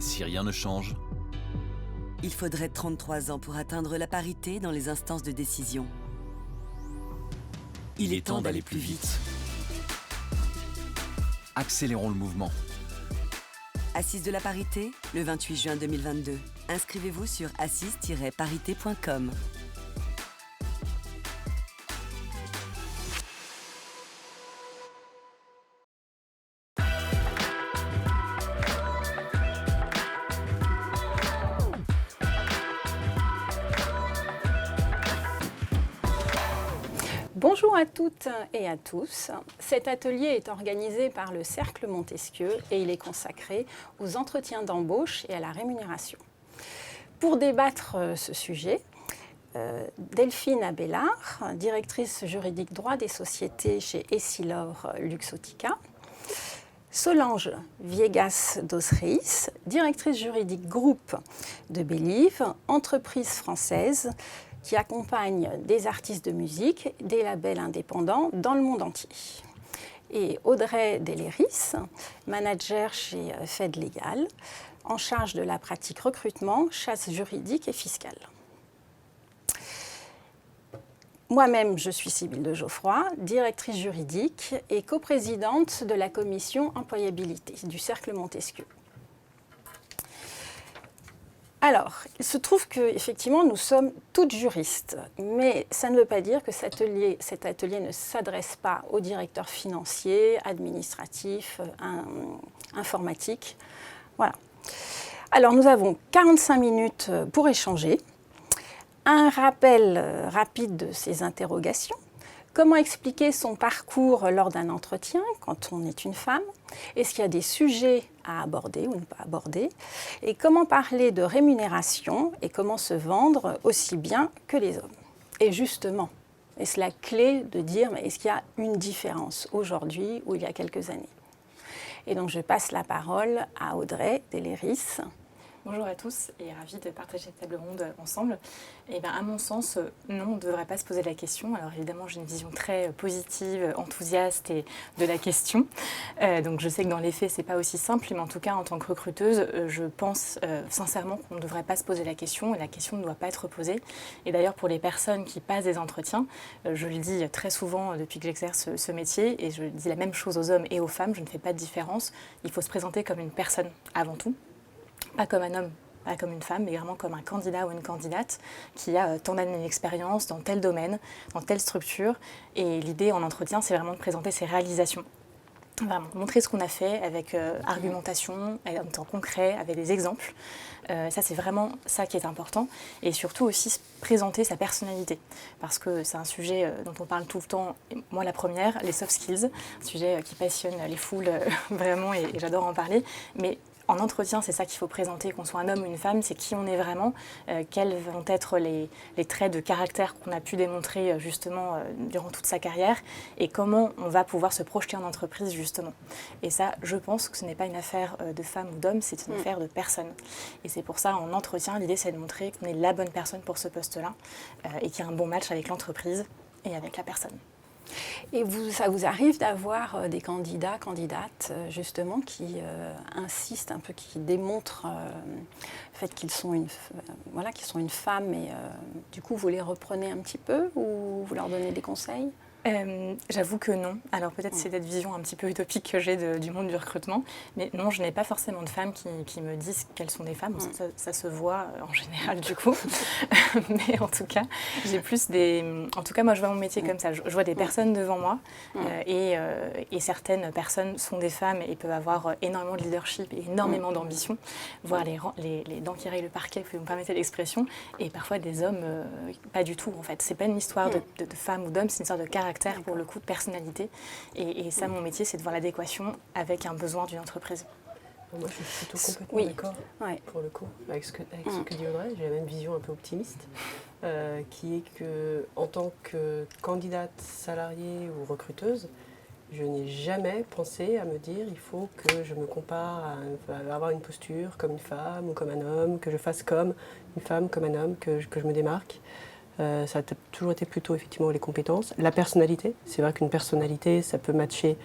Si rien ne change, Il faudrait 33 ans pour atteindre la parité dans les instances de décision. il est temps d'aller plus vite. Accélérons le mouvement. Assises de la parité, le 28 juin 2022. Inscrivez-vous sur assise-parité.com. Bonjour à toutes et à tous. Cet atelier est organisé par le Cercle Montesquieu et il est consacré aux entretiens d'embauche et à la rémunération. Pour débattre ce sujet, Delphine Abélard, directrice juridique droit des sociétés chez Essilor Luxottica, Solange Viegas dos Reis, directrice juridique groupe de Believe, entreprise française qui accompagne des artistes de musique, des labels indépendants dans le monde entier. Et Audrey Deléris, manager chez Fed Legal, en charge de la pratique recrutement, chasse juridique et fiscale. Moi-même, je suis Sybille de Geoffroy, directrice juridique et coprésidente de la commission employabilité du Cercle Montesquieu. Alors, il se trouve qu'effectivement, nous sommes toutes juristes, mais ça ne veut pas dire que cet atelier ne s'adresse pas aux directeurs financiers, administratifs, informatiques. Voilà. Alors, nous avons 45 minutes pour échanger. Un rappel rapide de ces interrogations. Comment expliquer son parcours lors d'un entretien quand on est une femme? Est-ce qu'il y a des sujets à aborder ou ne pas aborder? Et comment parler de rémunération et comment se vendre aussi bien que les hommes? Et justement, est-ce la clé de dire mais est-ce qu'il y a une différence aujourd'hui ou il y a quelques années? Et donc je passe la parole à Audrey Deléris. Bonjour à tous et ravie de partager cette table ronde ensemble. Et bien, à mon sens, non, on ne devrait pas se poser la question. Alors évidemment, j'ai une vision très positive, enthousiaste et de la question. Donc je sais que dans les faits, ce n'est pas aussi simple, mais en tout cas, en tant que recruteuse, je pense sincèrement qu'on ne devrait pas se poser la question et la question ne doit pas être posée. Et d'ailleurs, pour les personnes qui passent des entretiens, je le dis très souvent depuis que j'exerce ce métier et je dis la même chose aux hommes et aux femmes, je ne fais pas de différence. Il faut se présenter comme une personne avant tout. Pas comme un homme, pas comme une femme, mais vraiment comme un candidat ou une candidate qui a tant d'années d'expérience dans tel domaine, dans telle structure. Et l'idée en entretien, c'est vraiment de présenter ses réalisations. Vraiment, montrer ce qu'on a fait avec argumentation, en temps concret, avec des exemples. Ça, c'est vraiment ça qui est important. Et surtout aussi présenter sa personnalité. Parce que c'est un sujet dont on parle tout le temps. Et moi, la première, les soft skills, un sujet qui passionne les foules vraiment et j'adore en parler. Mais en entretien, c'est ça qu'il faut présenter, qu'on soit un homme ou une femme, c'est qui on est vraiment, quels vont être les traits de caractère qu'on a pu démontrer justement durant toute sa carrière et comment on va pouvoir se projeter en entreprise justement. Et ça, je pense que ce n'est pas une affaire de femme ou d'homme, c'est une affaire de personne. Et c'est pour ça, en entretien, l'idée c'est de montrer qu'on est la bonne personne pour ce poste-là et qu'il y a un bon match avec l'entreprise et avec la personne. Et ça vous arrive d'avoir des candidats, candidates, justement, qui insistent un peu, qui démontrent le fait qu'ils sont une femme et du coup, vous les reprenez un petit peu ou vous leur donnez des conseils? J'avoue que non. Alors peut-être c'est cette vision un petit peu utopique que j'ai du monde du recrutement. Mais non, je n'ai pas forcément de femmes qui me disent qu'elles sont des femmes. Bon, ça se voit en général du coup. Mais en tout cas, j'ai plus des... En tout cas, moi je vois mon métier comme ça. Je vois des personnes devant moi et certaines personnes sont des femmes et peuvent avoir énormément de leadership et énormément d'ambition. Voir les dents qui rayent le parquet, si vous me permettez l'expression. Et parfois des hommes, pas du tout en fait. C'est pas une histoire de femmes ou d'hommes, c'est une histoire de caractère. Pour le coup, de personnalité. Et ça, mon métier, c'est de voir l'adéquation avec un besoin d'une entreprise. Moi, je suis plutôt complètement d'accord, pour le coup, avec ce que dit Audrey. J'ai la même vision un peu optimiste, qui est qu'en tant que candidate salariée ou recruteuse, je n'ai jamais pensé à me dire il faut que je me compare à avoir une posture comme une femme ou comme un homme, que je fasse comme une femme, comme un homme, que je me démarque. Ça a toujours été plutôt effectivement les compétences. La personnalité, c'est vrai qu'une personnalité, ça peut matcher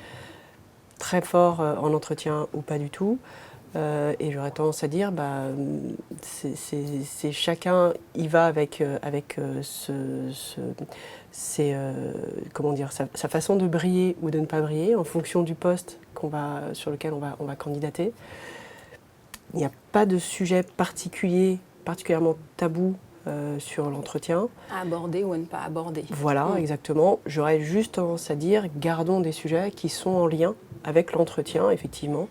très fort en entretien ou pas du tout. Et j'aurais tendance à dire, c'est chacun y va avec sa façon de briller ou de ne pas briller en fonction du poste sur lequel on va candidater. Il n'y a pas de sujet particulièrement tabou sur l'entretien. À aborder ou à ne pas aborder. Voilà, exactement. J'aurais juste tendance à dire, gardons des sujets qui sont en lien avec l'entretien, effectivement,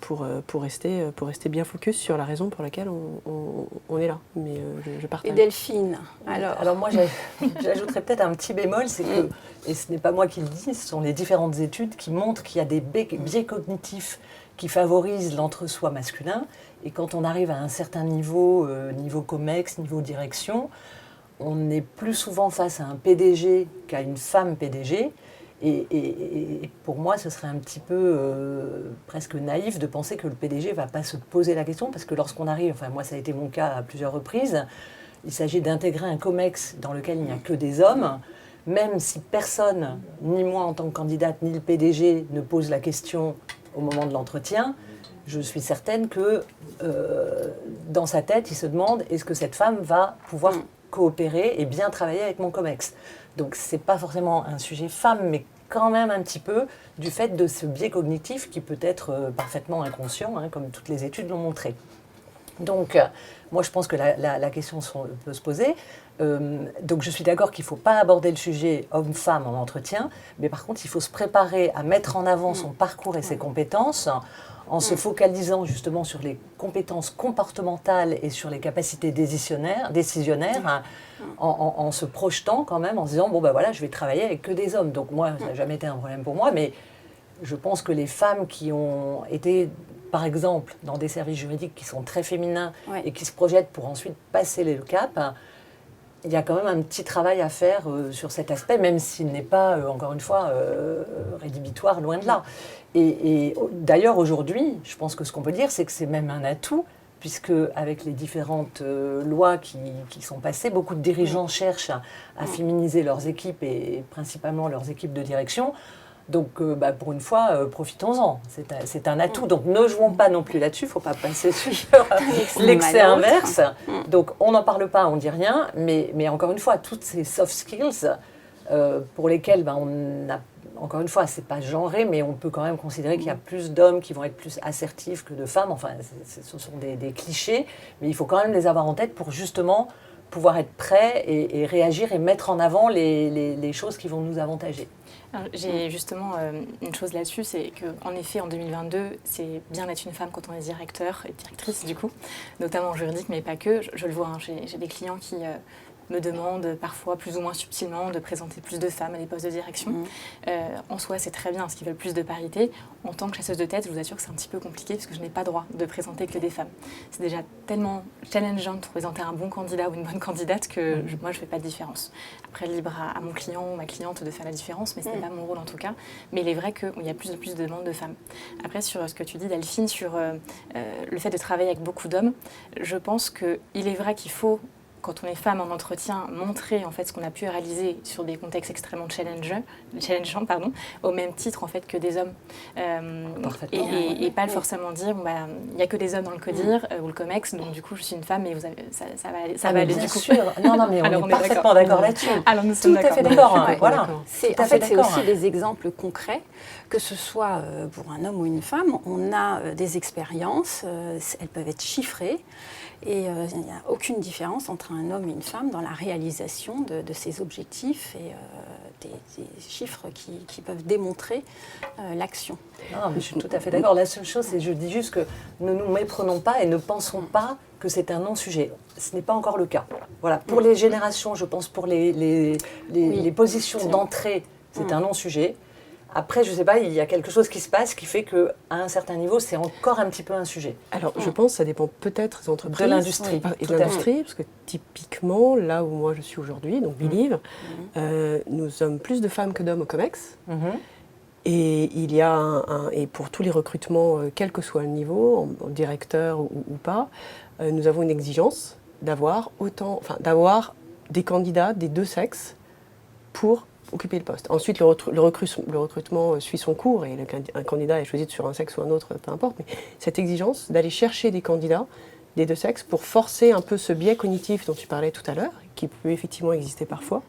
pour rester bien focus sur la raison pour laquelle on est là. Mais je partage. Et Delphine, alors moi, j'ajouterais peut-être un petit bémol, c'est que, et ce n'est pas moi qui le dis, ce sont les différentes études qui montrent qu'il y a des biais cognitifs qui favorisent l'entre-soi masculin. Et quand on arrive à un certain niveau, niveau COMEX, niveau direction, on est plus souvent face à un PDG qu'à une femme PDG. Et pour moi, ce serait un petit peu presque naïf de penser que le PDG ne va pas se poser la question, parce que lorsqu'on arrive, enfin moi ça a été mon cas à plusieurs reprises, il s'agit d'intégrer un COMEX dans lequel il n'y a que des hommes, même si personne, ni moi en tant que candidate, ni le PDG ne pose la question au moment de l'entretien, je suis certaine que dans sa tête, il se demande est-ce que cette femme va pouvoir coopérer et bien travailler avec mon COMEX. Donc ce n'est pas forcément un sujet femme, mais quand même un petit peu du fait de ce biais cognitif qui peut être parfaitement inconscient, comme toutes les études l'ont montré. Donc moi je pense que la question peut se poser. Donc je suis d'accord qu'il ne faut pas aborder le sujet homme-femme en entretien, mais par contre il faut se préparer à mettre en avant son parcours et ses compétences en se focalisant justement sur les compétences comportementales et sur les capacités décisionnaires, en se projetant quand même, en se disant, bon ben voilà, je vais travailler avec que des hommes. Donc moi, ça n'a jamais été un problème pour moi, mais je pense que les femmes qui ont été, par exemple, dans des services juridiques qui sont très féminins et qui se projettent pour ensuite passer le cap, il y a quand même un petit travail à faire sur cet aspect, même s'il n'est pas, encore une fois, rédhibitoire, loin de là. Et d'ailleurs, aujourd'hui, je pense que ce qu'on peut dire, c'est que c'est même un atout, puisque avec les différentes lois qui sont passées, beaucoup de dirigeants cherchent à féminiser leurs équipes, et principalement leurs équipes de direction. Donc, pour une fois, profitons-en. C'est un atout. Donc, ne jouons pas non plus là-dessus. Il ne faut pas passer sur l'excès inverse. Donc, on n'en parle pas, on ne dit rien. Mais encore une fois, toutes ces soft skills pour lesquelles on a, encore une fois, ce n'est pas genré, mais on peut quand même considérer qu'il y a plus d'hommes qui vont être plus assertifs que de femmes. Enfin, ce sont des clichés. Mais il faut quand même les avoir en tête pour justement pouvoir être prêt et réagir et mettre en avant les choses qui vont nous avantager. J'ai justement une chose là-dessus, c'est qu'en effet, en 2022, c'est bien d'être une femme quand on est directeur et directrice, du coup, notamment en juridique, mais pas que. Je le vois, j'ai des clients qui me demandent parfois plus ou moins subtilement de présenter plus de femmes à des postes de direction. En soi, c'est très bien, parce qu'ils veulent plus de parité. En tant que chasseuse de tête, je vous assure que c'est un petit peu compliqué, parce que je n'ai pas droit de présenter que des femmes. C'est déjà tellement challengeant de présenter un bon candidat ou une bonne candidate que moi, je ne fais pas de différence. Après, libre à mon client ou ma cliente de faire la différence, mais ce n'est pas mon rôle en tout cas. Mais il est vrai qu'il y a plus en plus de demandes de femmes. Après, sur ce que tu dis, Delphine, sur le fait de travailler avec beaucoup d'hommes, je pense qu'il est vrai qu'il faut, quand on est femme en entretien, montrer en fait ce qu'on a pu réaliser sur des contextes extrêmement challengeants, au même titre en fait que des hommes, et pas forcément dire il n'y a que des hommes dans le CODIR ou le COMEX, donc du coup je suis une femme et ça va aller du coup. Sûr. Non, mais on est parfaitement d'accord là-dessus. Alors nous sommes tout à fait d'accord. Voilà. C'est aussi des exemples concrets, que ce soit pour un homme ou une femme. On a des expériences, elles peuvent être chiffrées. Et il n'y a aucune différence entre un homme et une femme dans la réalisation de ces objectifs et des chiffres qui peuvent démontrer l'action. Non, mais je suis tout à fait d'accord. La seule chose, c'est je dis juste que ne nous méprenons pas et ne pensons pas que c'est un non-sujet. Ce n'est pas encore le cas. Voilà. Pour les générations, je pense, pour les positions d'entrée, c'est un non-sujet. Après, je ne sais pas, il y a quelque chose qui se passe qui fait qu'à un certain niveau, c'est encore un petit peu un sujet. Alors, je pense que ça dépend peut-être des entreprises. De l'industrie. Et de l'industrie, parce que typiquement, là où moi je suis aujourd'hui, donc Believe, nous sommes plus de femmes que d'hommes au COMEX. Et il y a et pour tous les recrutements, quel que soit le niveau, en directeur ou pas, nous avons une exigence d'avoir des candidats des deux sexes pour occuper le poste. Ensuite, le recrutement suit son cours et un candidat est choisi sur un sexe ou un autre, peu importe. Mais cette exigence d'aller chercher des candidats des deux sexes pour forcer un peu ce biais cognitif dont tu parlais tout à l'heure, qui peut effectivement exister parfois,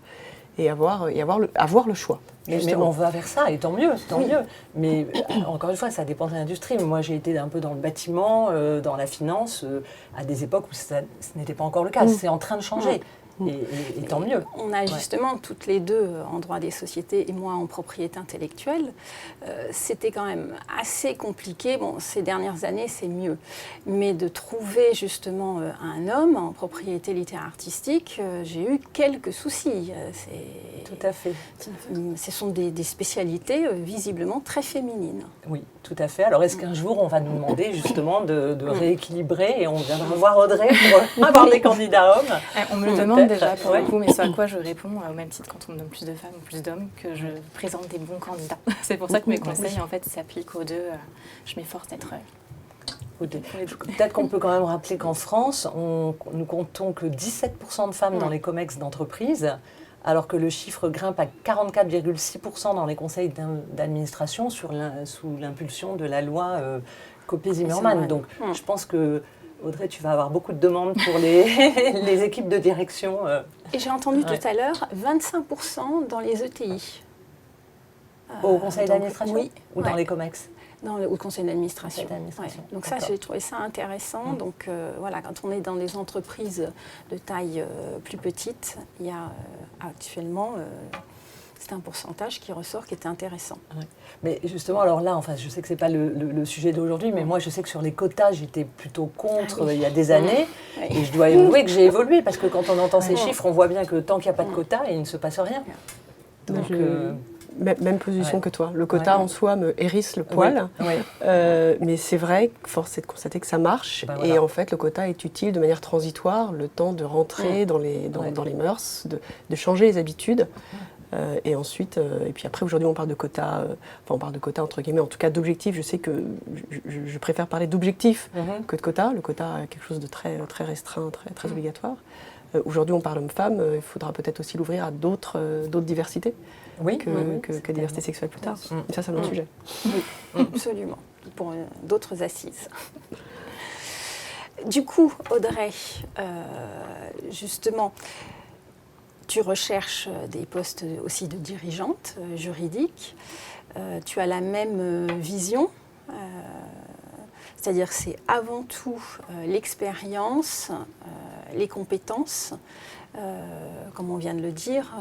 et avoir le choix. Mais on va vers ça, et tant mieux, tant mieux. Mais encore une fois, ça dépend de l'industrie. Moi, j'ai été un peu dans le bâtiment, dans la finance, à des époques où ce n'était pas encore le cas. C'est en train de changer. Et tant mieux. On a justement toutes les deux en droit des sociétés et moi en propriété intellectuelle. C'était quand même assez compliqué. Bon, ces dernières années, c'est mieux. Mais de trouver justement un homme en propriété littéraire artistique, j'ai eu quelques soucis. Tout à fait. Ce sont des spécialités visiblement très féminines. Oui, tout à fait. Alors, est-ce qu'un jour, on va nous demander justement de rééquilibrer et on viendra voir Audrey pour avoir des candidats hommes? On me le demande déjà pour le coup, mais ce à quoi je réponds, au même titre quand on me donne plus de femmes ou plus d'hommes, que je présente des bons candidats. C'est pour ça que mes conseils, en fait, s'appliquent aux deux. Je m'efforce d'être... Peut-être qu'on peut quand même rappeler qu'en France, nous comptons que 17% de femmes dans les COMEX d'entreprise, alors que le chiffre grimpe à 44,6% dans les conseils d'administration sous l'impulsion de la loi Copé-Zimmermann. Donc, je pense que Audrey, tu vas avoir beaucoup de demandes pour les équipes de direction. Et j'ai entendu tout à l'heure 25% dans les ETI. Au conseil d'administration? Oui. Ou dans les COMEX? Au conseil d'administration. Donc ça, j'ai trouvé ça intéressant. Donc voilà, quand on est dans des entreprises de taille plus petite, il y a actuellement... c'est un pourcentage qui ressort qui est intéressant. Ouais. Mais justement, alors là, enfin, je sais que ce n'est pas le sujet d'aujourd'hui, mais moi, je sais que sur les quotas, j'étais plutôt contre il y a des années. Et je dois avouer que j'ai évolué, parce que quand on entend ces chiffres, on voit bien que tant qu'il n'y a pas de quota, il ne se passe rien. Donc, même position que toi. Le quota en soi me hérisse le poil. Mais c'est vrai, force est de constater que ça marche. Et en fait, le quota est utile de manière transitoire, le temps de rentrer dans les mœurs, de changer les habitudes. Et ensuite, et puis après, aujourd'hui, on parle de quotas, on parle de quotas entre guillemets, en tout cas d'objectifs. Je sais que je préfère parler d'objectifs que de quotas. Le quota est quelque chose de très, très restreint, très, très obligatoire. Aujourd'hui, on parle homme-femme, il faudra peut-être aussi l'ouvrir à d'autres diversités que diversité sexuelle plus tard. Et ça, c'est un autre sujet. Oui, absolument, pour d'autres assises. Du coup, Audrey, justement, tu recherches des postes aussi de dirigeante juridique. Tu as la même vision, c'est-à-dire c'est avant tout l'expérience, les compétences, comme on vient de le dire,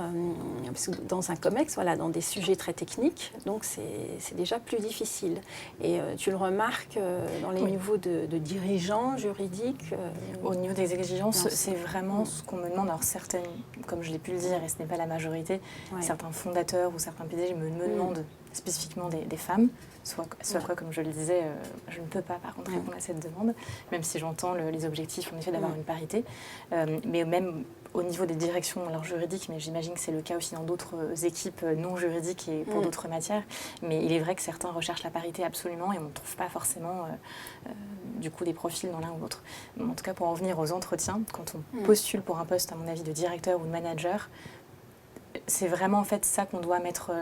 parce que dans un COMEX, voilà, dans des sujets très techniques, donc c'est déjà plus difficile. Et tu le remarques dans les niveaux de dirigeants juridiques. Au niveau des exigences, c'est vraiment ce qu'on me demande. Alors certaines, comme je l'ai pu le dire, et ce n'est pas la majorité, certains fondateurs ou certains PDG me demandent spécifiquement des femmes, soit quoi, comme je le disais, je ne peux pas par contre répondre à cette demande, même si j'entends les objectifs en effet d'avoir une parité, mais même au niveau des directions alors juridiques, mais j'imagine que c'est le cas aussi dans d'autres équipes non juridiques et pour d'autres matières, mais il est vrai que certains recherchent la parité absolument et on ne trouve pas forcément du coup des profils dans l'un ou l'autre. En tout cas, pour en venir aux entretiens, quand on postule pour un poste, à mon avis, de directeur ou de manager, c'est vraiment en fait ça qu'on doit mettre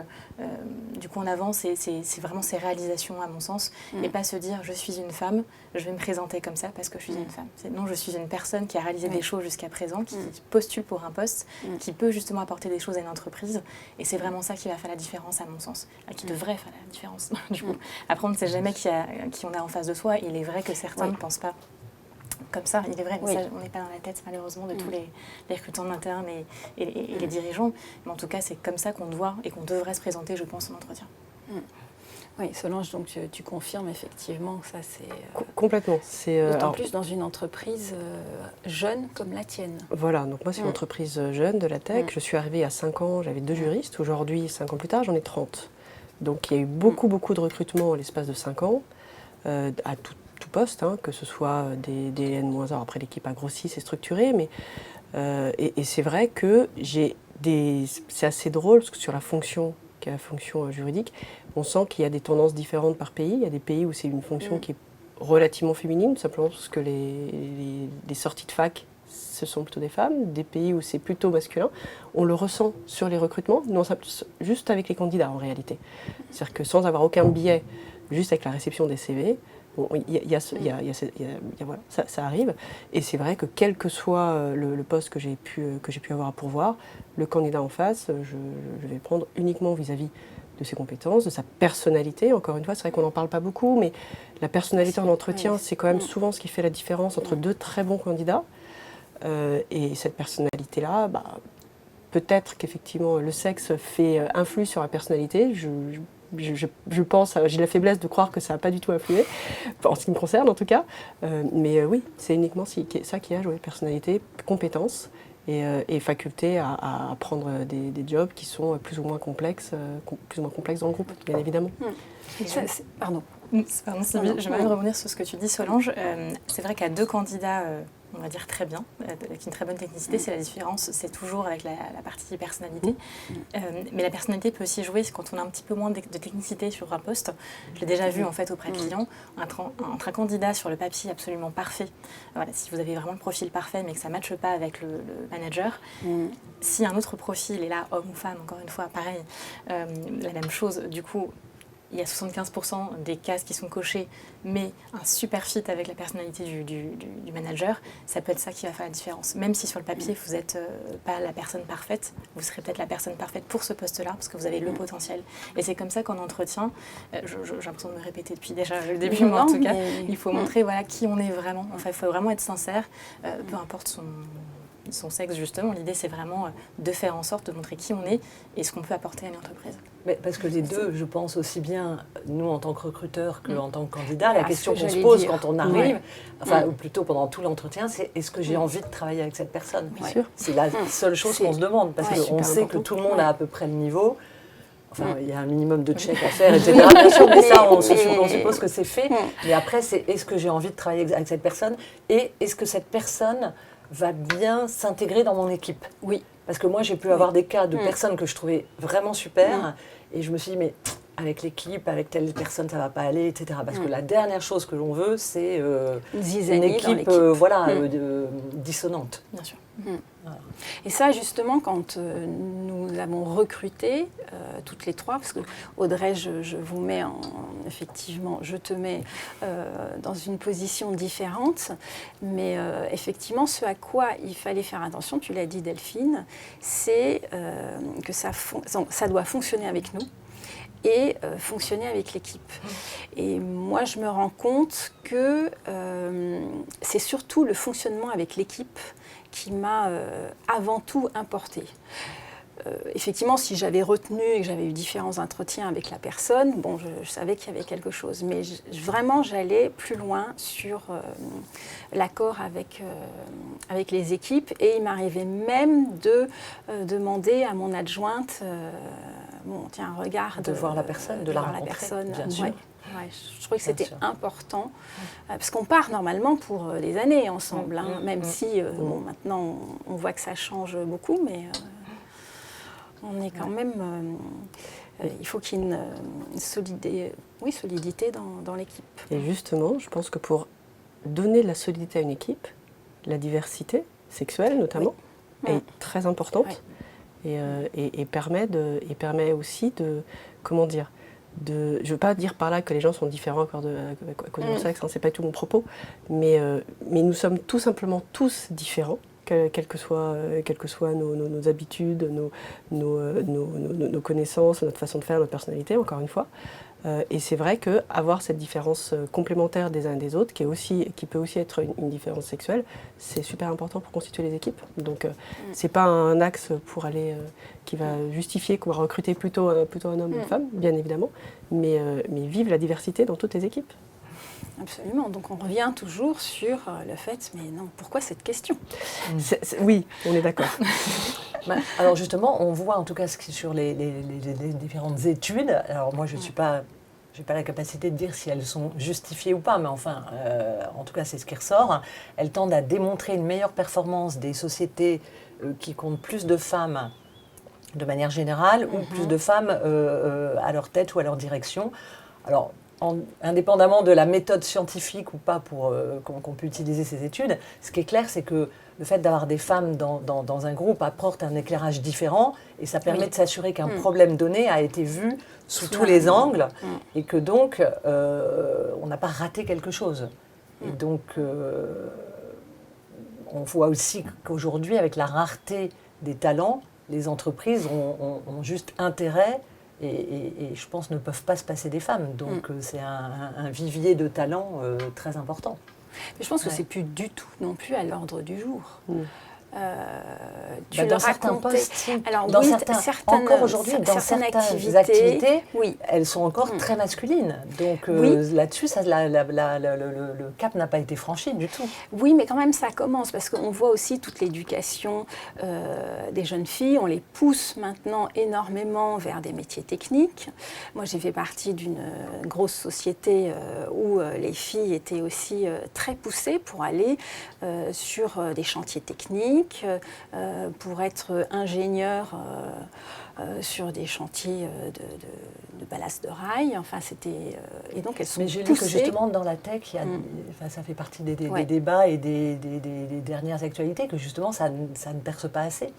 du coup en avant, c'est vraiment ces réalisations à mon sens, et pas se dire je suis une femme, je vais me présenter comme ça parce que je suis une femme. Non, je suis une personne qui a réalisé des choses jusqu'à présent, qui postule pour un poste, qui peut justement apporter des choses à une entreprise, et c'est vraiment ça qui va faire la différence à mon sens, qui devrait faire la différence. Du coup. Après, on ne sait jamais qui on a en face de soi, et il est vrai que certains ne pensent pas comme ça, il est vrai, mais ça, on n'est pas dans la tête malheureusement de tous les recrutants internes et les dirigeants, mais en tout cas c'est comme ça qu'on doit et qu'on devrait se présenter, je pense, en entretien. Oui, Solange, donc tu confirmes effectivement que ça c'est... Complètement. D'autant plus dans une entreprise jeune comme la tienne. Voilà, donc moi c'est une entreprise jeune de la tech, je suis arrivée à 5 ans, j'avais 2 juristes, aujourd'hui 5 ans plus tard j'en ai 30. Donc il y a eu beaucoup de recrutements à l'espace de 5 ans, à tout poste, que ce soit des N-1, après l'équipe a grossi, c'est structuré, mais et c'est vrai que c'est assez drôle parce que sur la fonction juridique, on sent qu'il y a des tendances différentes par pays. Il y a des pays où c'est une fonction qui est relativement féminine, tout simplement parce que les sorties de fac ce sont plutôt des femmes, des pays où c'est plutôt masculin. On le ressent sur les recrutements, non, juste avec les candidats en réalité. C'est-à-dire que sans avoir aucun biais, juste avec la réception des CV, voilà, ça arrive. Et c'est vrai que quel que soit le poste que j'ai pu avoir à pourvoir, le candidat en face, je vais prendre uniquement vis-à-vis de ses compétences, de sa personnalité. Encore une fois, c'est vrai qu'on n'en parle pas beaucoup, mais la personnalité en entretien, c'est quand même souvent ce qui fait la différence entre deux très bons candidats. Et cette personnalité-là, peut-être qu'effectivement le sexe influe sur la personnalité. Je pense, j'ai la faiblesse de croire que ça n'a pas du tout influé, en ce qui me concerne en tout cas. Mais oui, c'est uniquement ça qui a joué, personnalité, compétences et faculté à prendre des jobs qui sont plus ou moins complexes dans le groupe, bien évidemment. Pardon. Pardon Sylvie, j'aimerais rebondir sur ce que tu dis Solange. C'est vrai qu'à deux candidats, on va dire très bien, avec une très bonne technicité, c'est la différence, c'est toujours avec la partie personnalité. Mais la personnalité peut aussi jouer quand on a un petit peu moins de technicité sur un poste. Je l'ai déjà vu en fait auprès de clients, entre un candidat sur le papier absolument parfait, voilà, si vous avez vraiment le profil parfait mais que ça ne matche pas avec le manager, si un autre profil est là, homme ou femme, encore une fois, pareil, la même chose, du coup, il y a 75% des cases qui sont cochées, mais un super fit avec la personnalité du manager, ça peut être ça qui va faire la différence. Même si sur le papier, vous n'êtes pas la personne parfaite, vous serez peut-être la personne parfaite pour ce poste-là, parce que vous avez le potentiel. Et c'est comme ça qu'en entretien, j'ai l'impression de me répéter depuis déjà le début, mais en tout cas, il faut montrer qui on est vraiment. Enfin, il faut vraiment être sincère, peu importe son sexe, justement. L'idée, c'est vraiment de faire en sorte de montrer qui on est et ce qu'on peut apporter à une entreprise. Mais parce que les deux, je pense aussi bien, nous en tant que recruteurs qu'en tant que candidats, la question qu'on se pose quand on arrive, ou plutôt pendant tout l'entretien, c'est est-ce que j'ai envie de travailler avec cette personne ? Bien sûr. C'est la seule chose qu'on se demande, parce qu'on sait que tout le monde a à peu près le niveau. Enfin, il y a un minimum de check à faire, etc. Bien sûr, mais ça, on suppose que c'est fait. Mais après, c'est est-ce que j'ai envie de travailler avec cette personne et est-ce que cette personne va bien s'intégrer dans mon équipe. Oui. Parce que moi, j'ai pu avoir des cas de personnes que je trouvais vraiment super et je me suis dit, mais avec l'équipe, avec telle personne, ça ne va pas aller, etc. Parce que la dernière chose que l'on veut, c'est une équipe dissonante. Bien sûr. Voilà. Et ça, justement, quand nous avons recruté toutes les trois, parce que Audrey, je vous mets effectivement, je te mets dans une position différente, mais effectivement, ce à quoi il fallait faire attention, tu l'as dit Delphine, c'est que ça doit fonctionner avec nous et fonctionner avec l'équipe. Et moi, je me rends compte que c'est surtout le fonctionnement avec l'équipe qui m'a avant tout importé. Effectivement, si j'avais retenu et que j'avais eu différents entretiens avec la personne, bon, je savais qu'il y avait quelque chose. Mais vraiment, j'allais plus loin sur l'accord avec les équipes. Et il m'arrivait même de demander à mon adjointe, tiens, regarde. De voir la personne, de la rencontrer, la personne, bien sûr. Ouais, je trouvais que c'était important, parce qu'on part normalement pour des années ensemble, même si maintenant on voit que ça change beaucoup, mais on est quand même... il faut qu'il y ait une solidité dans l'équipe. Et justement, je pense que pour donner de la solidité à une équipe, la diversité sexuelle notamment est très importante et permet aussi de... Comment dire ? Je ne veux pas dire par là que les gens sont différents à cause de leur sexe, c'est pas tout mon propos, mais nous sommes tout simplement tous différents, quelles que soient nos habitudes, nos connaissances, notre façon de faire, notre personnalité, encore une fois. Et c'est vrai qu'avoir cette différence complémentaire des uns et des autres, qui peut aussi être une différence sexuelle, c'est super important pour constituer les équipes. Donc c'est pas un axe pour aller qui va justifier qu'on va recruter plutôt un homme ou une femme, bien évidemment, mais vive la diversité dans toutes les équipes. Absolument. Donc on revient toujours sur le fait, mais non, pourquoi cette question ? Oui, on est d'accord. Alors justement, on voit en tout cas sur les différentes études, alors moi je n'ai pas la capacité de dire si elles sont justifiées ou pas, mais enfin, en tout cas c'est ce qui ressort, elles tendent à démontrer une meilleure performance des sociétés qui comptent plus de femmes de manière générale ou plus de femmes à leur tête ou à leur direction. Alors, indépendamment de la méthode scientifique ou pas pour qu'on peut utiliser ces études, ce qui est clair, c'est que le fait d'avoir des femmes dans un groupe apporte un éclairage différent et ça permet de s'assurer qu'un problème donné a été vu sous tous les angles et que donc on n'a pas raté quelque chose. Et donc on voit aussi qu'aujourd'hui, avec la rareté des talents, les entreprises ont juste intérêt et je pense ne peuvent pas se passer des femmes. Donc c'est un vivier de talents très important. Mais je pense que c'est plus du tout non plus à l'ordre du jour. Dans certains postes, alors, dans oui, encore aujourd'hui, dans certaines activités, elles sont encore très masculines. Donc là-dessus, le cap n'a pas été franchi du tout. Oui, mais quand même, ça commence, parce qu'on voit aussi toute l'éducation des jeunes filles. On les pousse maintenant énormément vers des métiers techniques. Moi, j'ai fait partie d'une grosse société où les filles étaient aussi très poussées pour aller sur des chantiers techniques, pour être ingénieur sur des chantiers de ballast de rail. Enfin, c'était et donc elles sont Mais j'ai lu poussées. que justement dans la tech, ça fait partie des débats et des dernières actualités que justement ça ne perce pas assez.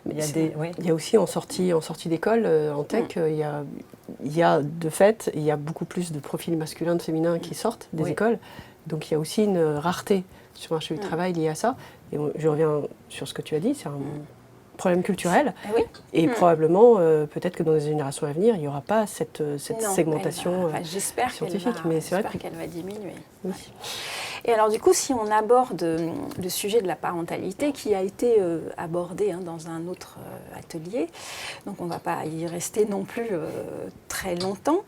Il y a aussi en sortie d'école, en tech, il y a de fait, il y a beaucoup plus de profils masculins, de féminins qui sortent des écoles. Donc il y a aussi une rareté sur le marché du travail liée à ça. Et je reviens sur ce que tu as dit, c'est un problème culturel. Et probablement, peut-être que dans les générations à venir, il n'y aura pas cette segmentation scientifique. Mais c'est vrai qu'elle va diminuer. Oui. Et alors du coup, si on aborde le sujet de la parentalité qui a été abordé dans un autre atelier, donc on ne va pas y rester non plus très longtemps,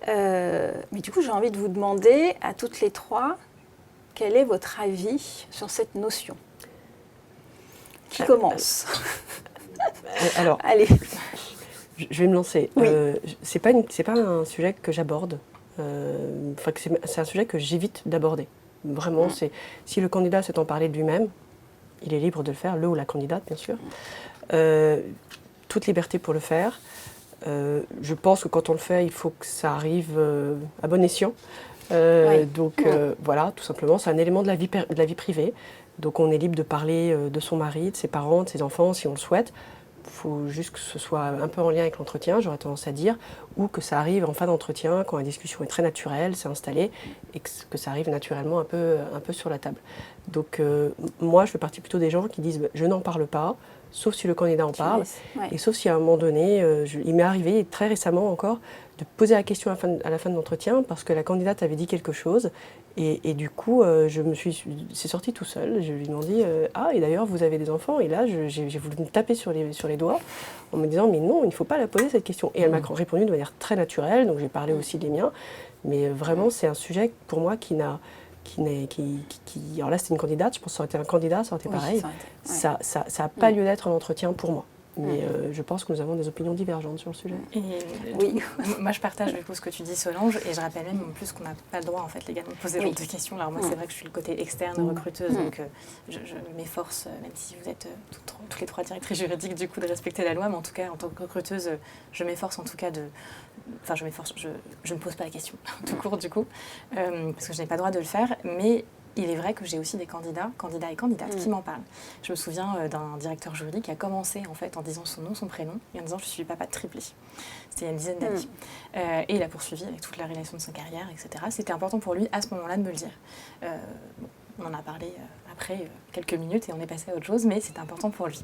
mais du coup j'ai envie de vous demander à toutes les trois, quel est votre avis sur cette notion ? Qui commence ? Alors, allez. Je vais me lancer. Oui. C'est pas un sujet que j'aborde. C'est un sujet que j'évite d'aborder. Vraiment, si le candidat souhaite en parler de lui-même, il est libre de le faire, le ou la candidate, bien sûr. Toute liberté pour le faire. Je pense que quand on le fait, il faut que ça arrive à bon escient. Voilà, tout simplement, c'est un élément de la vie privée. Donc on est libre de parler de son mari, de ses parents, de ses enfants, si on le souhaite. Il faut juste que ce soit un peu en lien avec l'entretien, j'aurais tendance à dire, ou que ça arrive en fin d'entretien, quand la discussion est très naturelle, c'est installé, et que ça arrive naturellement un peu sur la table. Donc moi, je fais partie plutôt des gens qui disent « je n'en parle pas », sauf si le candidat en parle, et sauf si à un moment donné, il m'est arrivé très récemment encore, de poser la question à la fin de l'entretien, parce que la candidate avait dit quelque chose, et du coup, c'est sorti tout seul. Je lui ai dit et d'ailleurs, vous avez des enfants ? Et là, j'ai voulu me taper sur les doigts en me disant, mais non, il ne faut pas la poser cette question. Et elle m'a répondu de manière très naturelle, donc j'ai parlé aussi des miens. Mais vraiment, c'est un sujet pour moi alors là, c'était une candidate, je pense que ça aurait été un candidat, ça aurait été pareil. Ça n'a pas lieu d'être un entretien pour moi. Mais je pense que nous avons des opinions divergentes sur le sujet. Moi, je partage du coup ce que tu dis, Solange, et je rappelle même en plus qu'on n'a pas le droit, en fait, légalement, de poser ce genre de questions. Alors moi, c'est vrai que je suis le côté externe, recruteuse, donc je m'efforce, même si vous êtes toutes les trois directrices juridiques, du coup, de respecter la loi, mais en tout cas, en tant que recruteuse, je m'efforce en tout cas je ne pose pas la question, tout court, du coup, parce que je n'ai pas le droit de le faire, mais il est vrai que j'ai aussi des candidats et candidates qui m'en parlent. Je me souviens d'un directeur juridique qui a commencé en fait en disant son nom, son prénom, et en disant « je suis papa de triplé ». C'était il y a une dizaine d'années. Et il a poursuivi avec toute la relation de sa carrière, etc. C'était important pour lui à ce moment-là de me le dire. On en a parlé après quelques minutes et on est passé à autre chose, mais c'est important pour lui.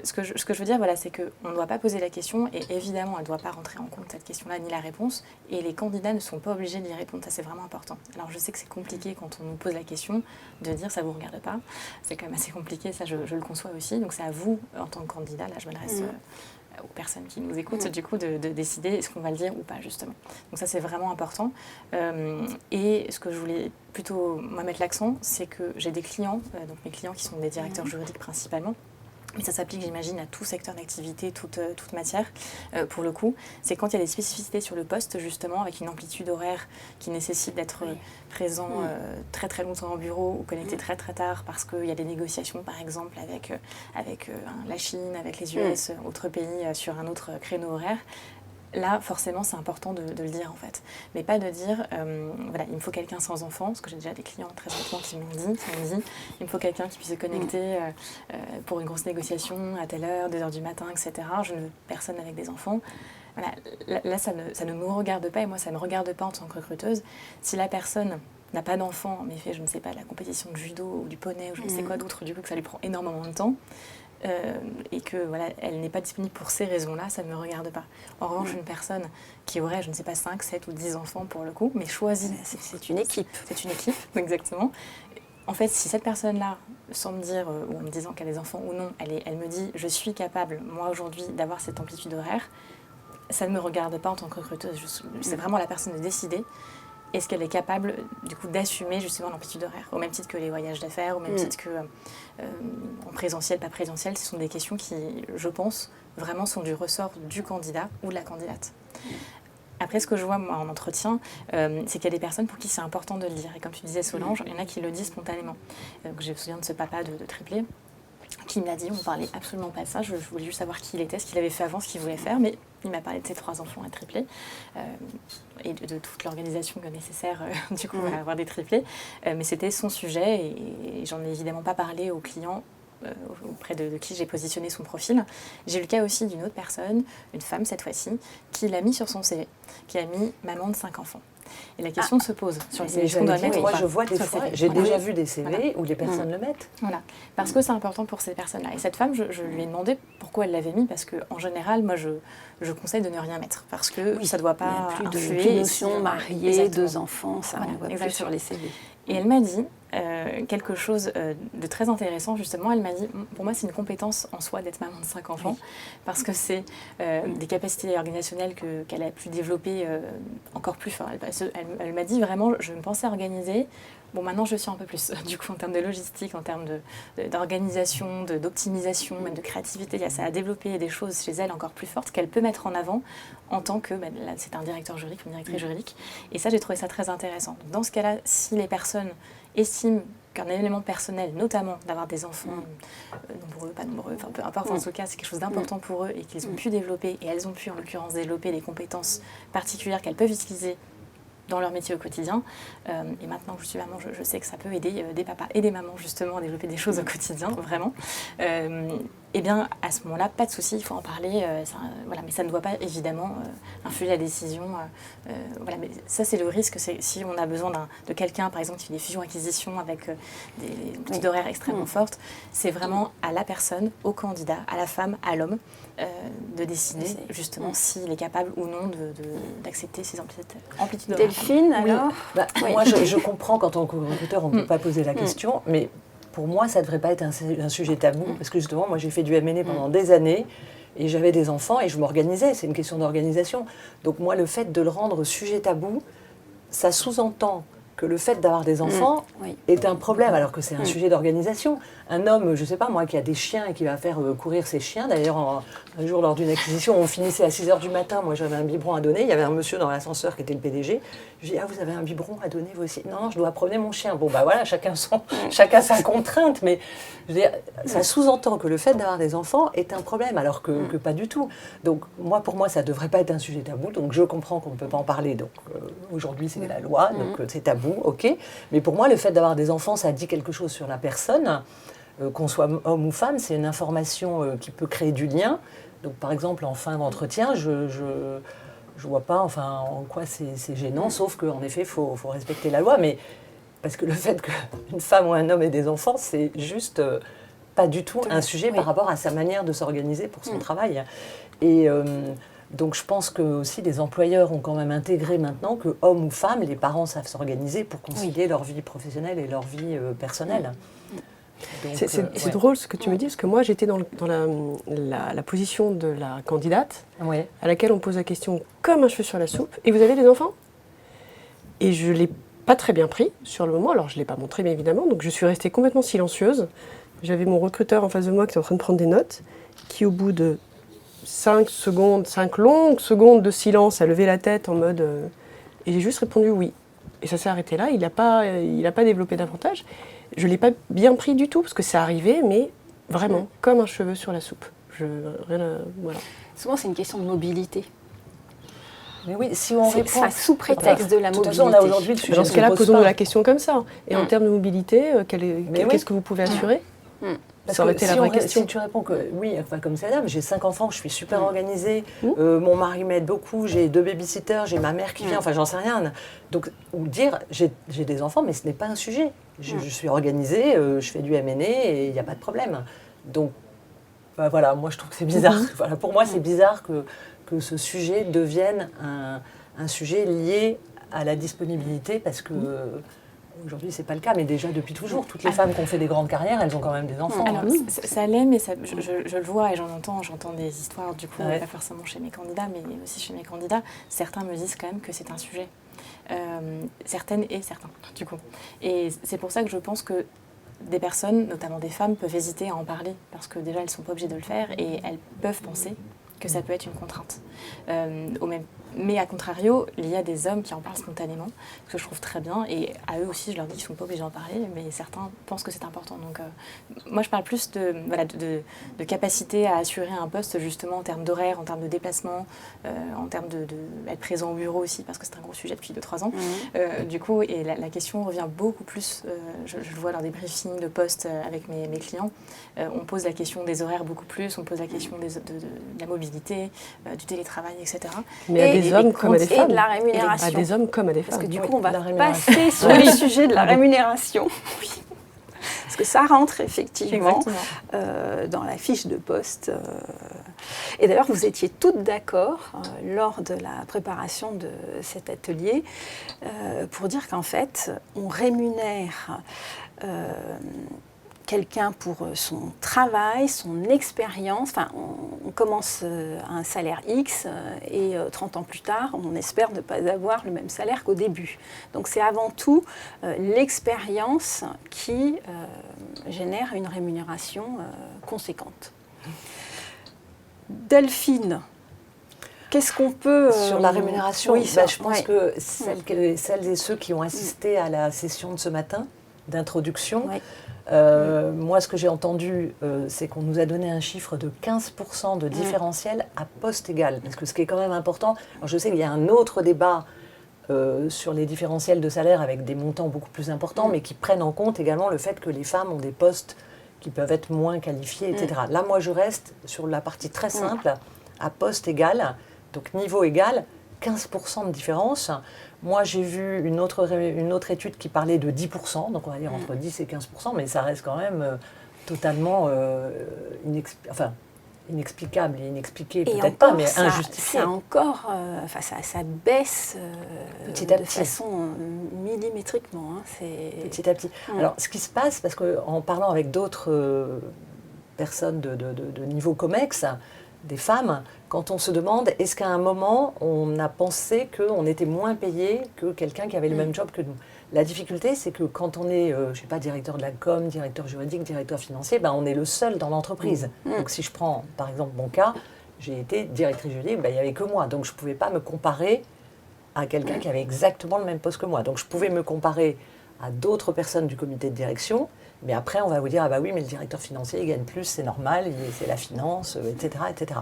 Ce que je veux dire, voilà, c'est qu'on ne doit pas poser la question et évidemment, elle ne doit pas rentrer en compte cette question-là ni la réponse et les candidats ne sont pas obligés d'y répondre, ça c'est vraiment important. Alors je sais que c'est compliqué quand on nous pose la question de dire ça ne vous regarde pas, c'est quand même assez compliqué, ça je le conçois aussi, donc c'est à vous en tant que candidat, là je m'adresse aux personnes qui nous écoutent, du coup, de décider est-ce qu'on va le dire ou pas, justement. Donc ça, c'est vraiment important. Et ce que je voulais plutôt, moi, mettre l'accent, c'est que j'ai des clients, donc mes clients qui sont des directeurs juridiques principalement, mais ça s'applique, j'imagine, à tout secteur d'activité, toute matière, pour le coup. C'est quand il y a des spécificités sur le poste, justement, avec une amplitude horaire qui nécessite d'être présent très très longtemps au bureau ou connecté très très tard parce qu'il y a des négociations, par exemple, avec la Chine, avec les US, autres pays, sur un autre créneau horaire. là, forcément, c'est important de le dire, en fait. Mais pas de dire, voilà, il me faut quelqu'un sans enfant, parce que j'ai déjà des clients très honnêtement qui m'ont dit, il me faut quelqu'un qui puisse se connecter pour une grosse négociation à telle heure, 2h du matin, etc. Je ne veux personne avec des enfants. Voilà, là, ça ne me regarde pas, et moi, ça ne me regarde pas en tant que recruteuse. Si la personne n'a pas d'enfant, mais fait, je ne sais pas, la compétition de judo ou du poney ou je ne sais quoi d'autre, du coup, que ça lui prend énormément de temps, et que voilà, elle n'est pas disponible pour ces raisons-là, ça ne me regarde pas. En revanche, une personne qui aurait, je ne sais pas, 5, 7 ou 10 enfants pour le coup, mais choisit... C'est une équipe. C'est une équipe, exactement. En fait, si cette personne-là, sans me dire, ou en me disant qu'elle a des enfants ou non, elle me dit, je suis capable, moi aujourd'hui, d'avoir cette amplitude horaire, ça ne me regarde pas en tant que recruteuse. C'est vraiment la personne de décider. Est-ce qu'elle est capable, du coup, d'assumer justement l'amplitude horaire, au même titre que les voyages d'affaires, au même titre que en présentiel, pas présentiel. Ce sont des questions qui, je pense, vraiment sont du ressort du candidat ou de la candidate. Après, ce que je vois moi, en entretien, c'est qu'il y a des personnes pour qui c'est important de le dire. Et comme tu disais, Solange, il y en a qui le disent spontanément. Je me souviens de ce papa de triplé qui me l'a dit, on ne parlait absolument pas de ça. Je voulais juste savoir qui il était, ce qu'il avait fait avant, ce qu'il voulait faire. Mais il m'a parlé de ses 3 enfants à triplés et de toute l'organisation nécessaire du coup à avoir des triplés. Mais c'était son sujet et j'en ai évidemment pas parlé aux clients auprès de qui j'ai positionné son profil. J'ai eu le cas aussi d'une autre personne, une femme cette fois-ci, qui l'a mis sur son CV, qui a mis maman de 5 enfants. Et la question se pose sur le CV. Moi, je vois des fois, j'ai déjà vu des CV où les personnes le mettent. Voilà, parce que c'est important pour ces personnes-là. Et cette femme, je lui ai demandé pourquoi elle l'avait mis, parce qu'en général, moi, je conseille de ne rien mettre, parce que ça ne doit pas influer. Plus de notion mariée, 2 enfants, ça ne voit plus sur les CV. Et elle m'a dit quelque chose de très intéressant, justement. Elle m'a dit, pour moi, c'est une compétence en soi d'être maman de 5 enfants, parce que c'est des capacités organisationnelles qu'elle a pu développer encore plus. Enfin, elle m'a dit vraiment, je me pensais organiser. Bon, maintenant, je suis un peu plus. Du coup, en termes de logistique, en termes d'organisation, d'optimisation, même de créativité, il y a ça à développer des choses chez elle encore plus fortes qu'elle peut mettre en avant en tant que, là, c'est un directeur juridique, une directrice juridique. Et ça, j'ai trouvé ça très intéressant. Donc, dans ce cas-là, si les personnes estiment qu'un élément personnel, notamment d'avoir des enfants nombreux, pas nombreux, enfin peu importe, en tout cas, c'est quelque chose d'important pour eux et qu'ils ont pu développer, et elles ont pu, en l'occurrence, développer des compétences particulières qu'elles peuvent utiliser dans leur métier au quotidien. Et maintenant que je suis maman, je sais que ça peut aider des papas et des mamans justement à développer des choses au quotidien, vraiment. Eh bien, à ce moment-là, pas de souci, il faut en parler. Voilà, mais ça ne doit pas évidemment influer la décision. Voilà, mais ça, c'est le risque. C'est si on a besoin de quelqu'un, par exemple, qui fait des fusions-acquisitions avec des petites horaires extrêmement fortes, c'est vraiment à la personne, au candidat, à la femme, à l'homme, de décider justement s'il est capable ou non d'accepter ces amplitudes horaires. Delphine, alors Moi, je comprends qu'en tant que recruteur, on ne peut pas poser la question, mais pour moi, ça ne devrait pas être un sujet tabou, parce que justement, moi, j'ai fait du M&A pendant des années, et j'avais des enfants, et je m'organisais, c'est une question d'organisation. Donc moi, le fait de le rendre sujet tabou, ça sous-entend que le fait d'avoir des enfants est un problème, alors que c'est un sujet d'organisation. Un homme, je ne sais pas moi, qui a des chiens et qui va faire courir ses chiens, d'ailleurs, un jour, lors d'une acquisition, on finissait à 6h du matin, moi j'avais un biberon à donner, il y avait un monsieur dans l'ascenseur qui était le PDG, je lui ai dit, vous avez un biberon à donner vous aussi? Non, je dois promener mon chien. Bon, voilà, chacun sa contrainte, mais je veux dire, ça sous-entend que le fait d'avoir des enfants est un problème, alors que pas du tout. Donc, pour moi, ça ne devrait pas être un sujet tabou, donc je comprends qu'on ne peut pas en parler, donc aujourd'hui, c'est la loi, donc c'est tabou, ok, mais pour moi, le fait d'avoir des enfants, ça dit quelque chose sur la personne, qu'on soit homme ou femme, c'est une information qui peut créer du lien. Donc, par exemple, en fin d'entretien, je vois pas en quoi c'est gênant, sauf qu'en effet, il faut respecter la loi. Mais parce que le fait qu'une femme ou un homme ait des enfants, c'est juste pas du tout un sujet par rapport à sa manière de s'organiser pour son travail. Et donc, je pense que aussi les employeurs ont quand même intégré maintenant que hommes ou femmes, les parents savent s'organiser pour concilier leur vie professionnelle et leur vie personnelle. C'est drôle ce que tu me dis, parce que moi j'étais dans la position de la candidate à laquelle on pose la question comme un cheveu sur la soupe. Et vous avez des enfants? Et je ne l'ai pas très bien pris sur le moment, alors je ne l'ai pas montré bien évidemment, donc je suis restée complètement silencieuse. J'avais mon recruteur en face de moi qui était en train de prendre des notes, qui au bout de 5 longues secondes de silence a levé la tête en mode... et j'ai juste répondu oui. Et ça s'est arrêté là, il n'a pas développé davantage. Je ne l'ai pas bien pris du tout, parce que c'est arrivé, mais vraiment, comme un cheveu sur la soupe. Voilà. Souvent, c'est une question de mobilité. Mais oui, si on répond... Ça sous prétexte de la mobilité. De toute façon, on a aujourd'hui le sujet. Dans ce cas-là, posons-nous la question comme ça. Et en termes de mobilité, qu'est-ce que vous pouvez assurer Parce ça aurait que été la vraie question. Si tu réponds que oui, enfin, comme c'est dame, j'ai 5 enfants, je suis super organisée, mon mari m'aide beaucoup, j'ai 2 babysitters, j'ai ma mère qui vient, enfin j'en sais rien. Donc, ou dire, j'ai des enfants, mais ce n'est pas un sujet. Je suis organisée, je fais du M&A et il n'y a pas de problème. Donc, bah, voilà, moi je trouve que c'est bizarre. Voilà, pour moi, c'est bizarre que ce sujet devienne un sujet lié à la disponibilité parce que... Aujourd'hui, ce n'est pas le cas, mais déjà depuis toujours, toutes les femmes qui ont fait des grandes carrières, elles ont quand même des enfants. Alors, ça l'est, mais je le vois et j'entends des histoires, du coup, pas forcément chez mes candidats, mais aussi chez mes candidats. Certains me disent quand même que c'est un sujet. Certaines et certains, du coup. Et c'est pour ça que je pense que des personnes, notamment des femmes, peuvent hésiter à en parler, parce que déjà, elles ne sont pas obligées de le faire et elles peuvent penser que ça peut être une contrainte. Mais à contrario, il y a des hommes qui en parlent spontanément, ce que je trouve très bien, et à eux aussi, je leur dis qu'ils ne sont pas obligés d'en parler, mais certains pensent que c'est important. Donc, moi, je parle plus de capacité à assurer un poste, justement, en termes d'horaire, en termes de déplacement, en termes d'être présent au bureau aussi, parce que c'est un gros sujet depuis 2-3 ans. Du coup, et la question revient beaucoup plus, je le vois lors des briefings de poste avec mes clients, on pose la question des horaires beaucoup plus, on pose la question de la mobilité, du télétravail, etc. Mais à des hommes comme à des femmes. Et de la rémunération. À des hommes comme à des femmes. Parce que du coup, on va passer sur le sujet de la rémunération. Oui. Parce que ça rentre effectivement dans la fiche de poste. Et d'ailleurs, vous étiez toutes d'accord lors de la préparation de cet atelier pour dire qu'en fait, on rémunère quelqu'un pour son travail, son expérience. Enfin, on commence à un salaire X et 30 ans plus tard, on espère ne pas avoir le même salaire qu'au début. Donc c'est avant tout l'expérience qui génère une rémunération conséquente. Delphine, qu'est-ce qu'on peut... Sur la rémunération, oui, je pense que celles et ceux qui ont assisté à la session de ce matin d'introduction... moi, ce que j'ai entendu, c'est qu'on nous a donné un chiffre de 15% de différentiel à poste égal. Parce que ce qui est quand même important, alors je sais qu'il y a un autre débat sur les différentiels de salaire avec des montants beaucoup plus importants, mais qui prennent en compte également le fait que les femmes ont des postes qui peuvent être moins qualifiés, etc. Là, moi, je reste sur la partie très simple, à poste égal, donc niveau égal, 15% de différence. Moi, j'ai vu une autre étude qui parlait de 10%, donc on va dire entre 10 et 15%, mais ça reste quand même totalement inexplicable et inexpliqué, peut-être pas, mais injustifié. C'est encore, ça baisse petit à de petit. façon millimétriquement. Petit à petit. Alors, ce qui se passe, parce qu'en parlant avec d'autres personnes de niveau COMEX, des femmes, quand on se demande, est-ce qu'à un moment, on a pensé qu'on était moins payé que quelqu'un qui avait le même job que nous? La difficulté, c'est que quand on est, je sais pas, directeur de la com, directeur juridique, directeur financier, on est le seul dans l'entreprise. Donc si je prends, par exemple, mon cas, j'ai été directrice juridique, il n'y avait que moi. Donc je ne pouvais pas me comparer à quelqu'un qui avait exactement le même poste que moi. Donc je pouvais me comparer à d'autres personnes du comité de direction, mais après on va vous dire, ah bah oui, mais le directeur financier, il gagne plus, c'est normal, c'est la finance, etc., etc.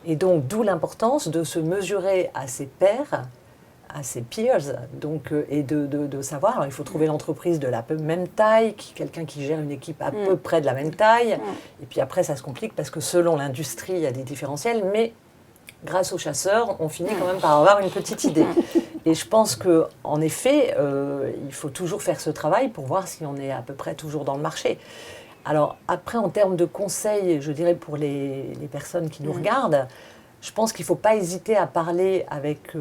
Et donc, d'où l'importance de se mesurer à ses pairs, à ses peers, donc, et de savoir, alors il faut trouver l'entreprise de la même taille, quelqu'un qui gère une équipe à peu près de la même taille, et puis après ça se complique parce que selon l'industrie, il y a des différentiels, mais grâce aux chasseurs, on finit quand même par avoir une petite idée. Et je pense qu'en effet, il faut toujours faire ce travail pour voir si on est à peu près toujours dans le marché. Alors après, en termes de conseils, je dirais pour les personnes qui nous regardent, je pense qu'il ne faut pas hésiter à parler avec